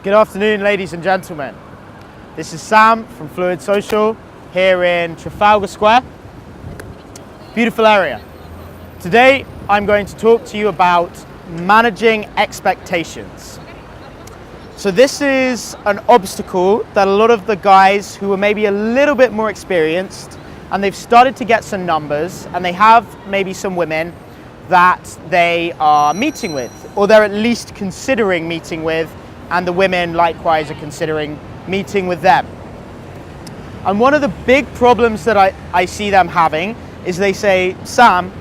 Good afternoon, ladies and gentlemen. This is Sam from Fluid Social here in Trafalgar Square. Beautiful area. Today, I'm going to talk to you about managing expectations. So this is an obstacle that a lot of the guys who are maybe a little bit more experienced and they've started to get some numbers and they have maybe some women that they are meeting with, or they're at least considering meeting with, and the women likewise are considering meeting with them. And one of the big problems that I see them having is they say, Sam,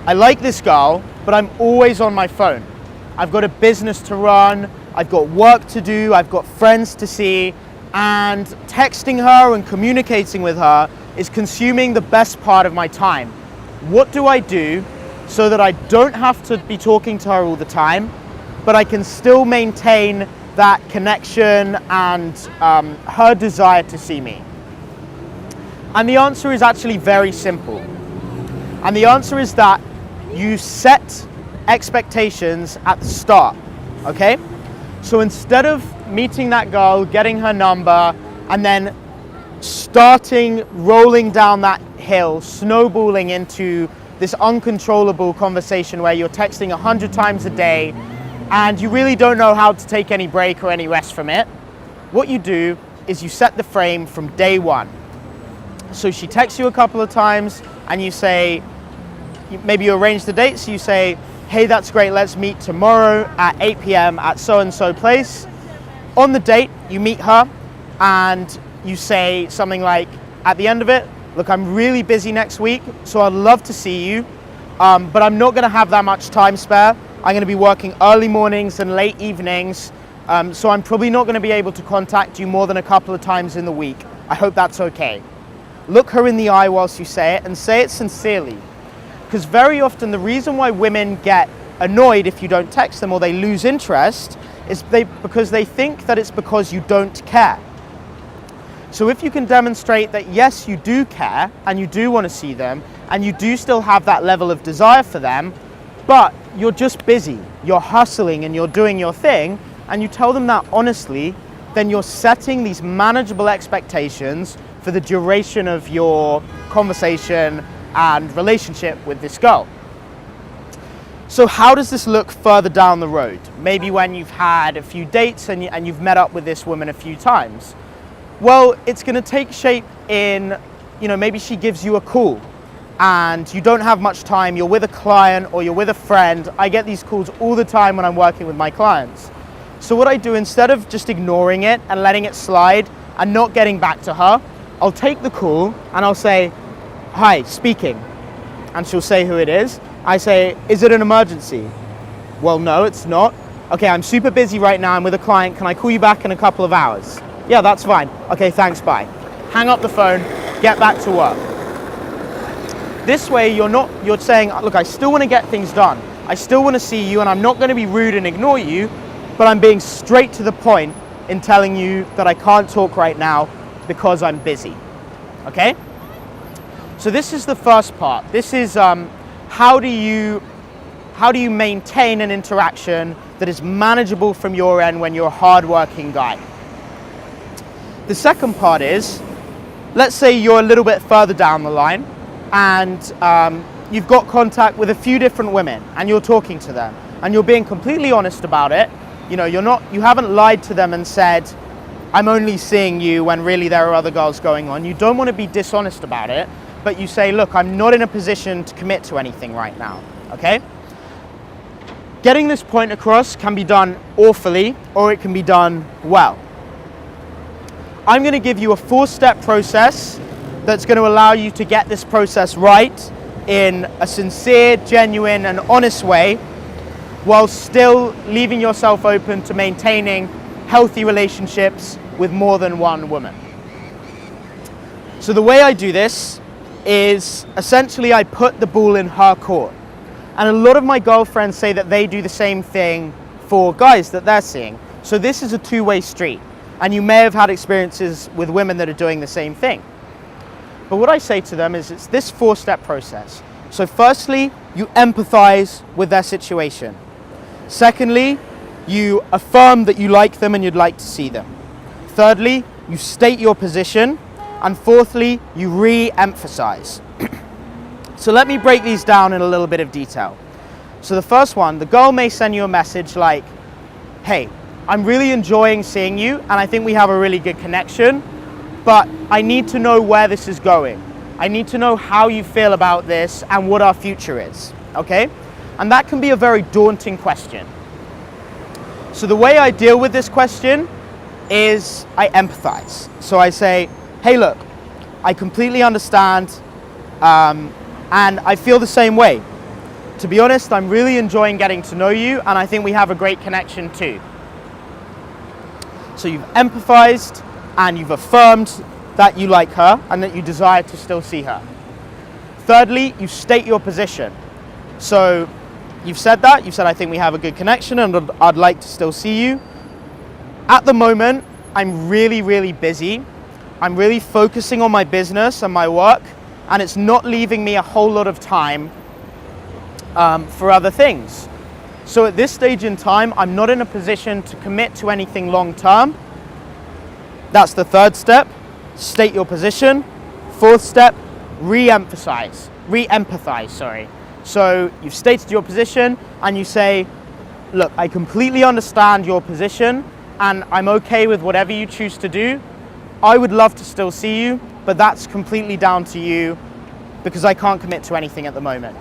I like this girl, but I'm always on my phone. I've got a business to run, I've got work to do, I've got friends to see, and texting her and communicating with her is consuming the best part of my time. What do I do so that I don't have to be talking to her all the time, but I can still maintain that connection and her desire to see me? And the answer is actually very simple. And the answer is that you set expectations at the start, okay? So instead of meeting that girl, getting her number, and then rolling down that hill, snowballing into this uncontrollable conversation where you're texting 100 times a day and you really don't know how to take any break or any rest from it, what you do is you set the frame from day one. So she texts you a couple of times and you say, maybe you arrange the date, so you say, hey, that's great, let's meet tomorrow at 8 p.m. at so-and-so place. On the date, you meet her and you say something like, at the end of it, look, I'm really busy next week, so I'd love to see you, but I'm not gonna have that much time spare. I'm gonna be working early mornings and late evenings, so I'm probably not gonna be able to contact you more than a couple of times in the week. I hope that's okay. Look her in the eye whilst you say it, and say it sincerely. Because very often the reason why women get annoyed if you don't text them or they lose interest is because they think that it's because you don't care. So if you can demonstrate that yes, you do care and you do want to see them and you do still have that level of desire for them, but you're just busy, you're hustling and you're doing your thing, and you tell them that honestly, then you're setting these manageable expectations for the duration of your conversation and relationship with this girl. So how does this look further down the road? Maybe when you've had a few dates and you've met up with this woman a few times. Well, it's gonna take shape in, maybe she gives you a call and you don't have much time, you're with a client or you're with a friend. I get these calls all the time when I'm working with my clients. So what I do, instead of just ignoring it and letting it slide and not getting back to her, I'll take the call and I'll say, hi, speaking. And she'll say who it is. I say, is it an emergency? Well, no, it's not. Okay, I'm super busy right now, I'm with a client, can I call you back in a couple of hours? Yeah, that's fine. Okay, thanks, bye. Hang up the phone, get back to work. This way you're saying, look, I still want to get things done. I still want to see you and I'm not going to be rude and ignore you, but I'm being straight to the point in telling you that I can't talk right now because I'm busy, okay? So this is the first part. This is how do you maintain an interaction that is manageable from your end when you're a hardworking guy. The second part is, let's say you're a little bit further down the line and you've got contact with a few different women and you're talking to them and you're being completely honest about it. You haven't lied to them and said, I'm only seeing you when really there are other girls going on. You don't want to be dishonest about it, but you say, look, I'm not in a position to commit to anything right now, okay? Getting this point across can be done awfully or it can be done well. I'm going to give you a 4-step process that's going to allow you to get this process right in a sincere, genuine, and honest way, while still leaving yourself open to maintaining healthy relationships with more than one woman. So the way I do this is essentially I put the ball in her court. And a lot of my girlfriends say that they do the same thing for guys that they're seeing. So this is a two-way street. And you may have had experiences with women that are doing the same thing. But what I say to them is it's this 4-step process. So firstly, you empathize with their situation. Secondly, You affirm that you like them and you'd like to see them. Thirdly, you state your position. And fourthly, you re-emphasize. So let me break these down in a little bit of detail. So the first one, the girl may send you a message like, hey, I'm really enjoying seeing you and I think we have a really good connection, but I need to know where this is going. I need to know how you feel about this and what our future is, okay? And that can be a very daunting question. So the way I deal with this question is I empathize. So I say, hey, look, I completely understand and I feel the same way. To be honest, I'm really enjoying getting to know you and I think we have a great connection too. So you've empathized and you've affirmed that you like her and that you desire to still see her. Thirdly, you state your position. So you've said that, you've said I think we have a good connection and I'd like to still see you. At the moment, I'm really, really busy. I'm really focusing on my business and my work, and it's not leaving me a whole lot of time for other things. So at this stage in time, I'm not in a position to commit to anything long term. That's the third step, state your position. Fourth step, re-empathize, sorry. So you've stated your position and you say, look, I completely understand your position and I'm okay with whatever you choose to do. I would love to still see you, but that's completely down to you because I can't commit to anything at the moment.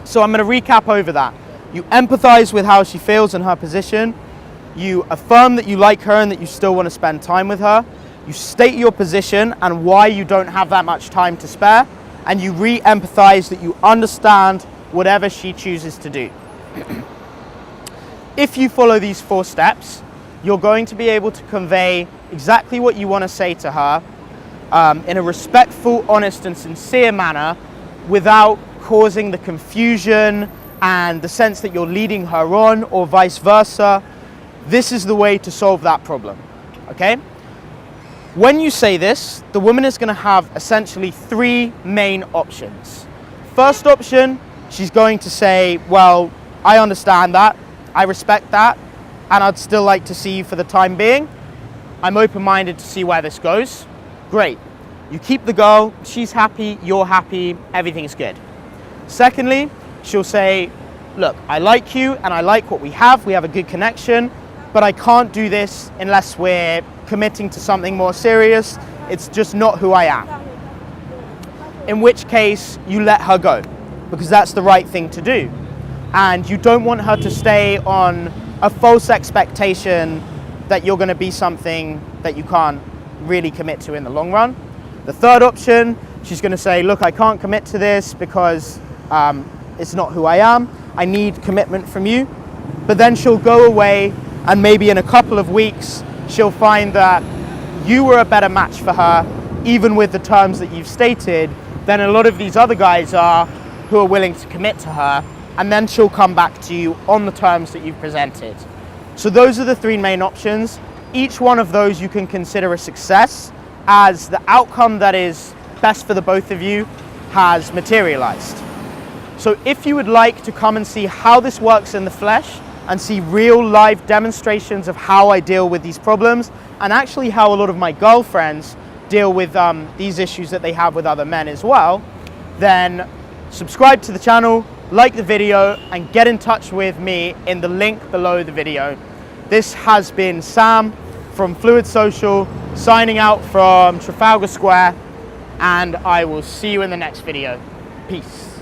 So I'm going to recap over that. You empathize with how she feels and her position. You affirm that you like her and that you still want to spend time with her. You state your position and why you don't have that much time to spare. And you re-empathize that you understand whatever she chooses to do. If you follow these 4 steps, you're going to be able to convey exactly what you want to say to her in a respectful, honest and sincere manner without causing the confusion and the sense that you're leading her on or vice versa. This is the way to solve that problem, okay? When you say this, the woman is going to have essentially 3 main options. First option, she's going to say, well, I understand that, I respect that, and I'd still like to see you for the time being. I'm open-minded to see where this goes. Great. You keep the girl, she's happy, you're happy, everything's good. Secondly, she'll say, look, I like you and I like what we have a good connection, but I can't do this unless we're committing to something more serious. It's just not who I am. In which case, you let her go, because that's the right thing to do. And you don't want her to stay on a false expectation that you're going to be something that you can't really commit to in the long run. The third option, she's going to say, look, I can't commit to this because it's not who I am. I need commitment from you. But then she'll go away and maybe in a couple of weeks, she'll find that you were a better match for her, even with the terms that you've stated, than a lot of these other guys are who are willing to commit to her. And then she'll come back to you on the terms that you've presented. So those are the 3 main options. Each one of those you can consider a success as the outcome that is best for the both of you has materialized. So if you would like to come and see how this works in the flesh and see real live demonstrations of how I deal with these problems and actually how a lot of my girlfriends deal with these issues that they have with other men as well, then subscribe to the channel, like the video and get in touch with me in the link below the video. This has been Sam from Fluid Social signing out from Trafalgar Square, and I will see you in the next video. Peace.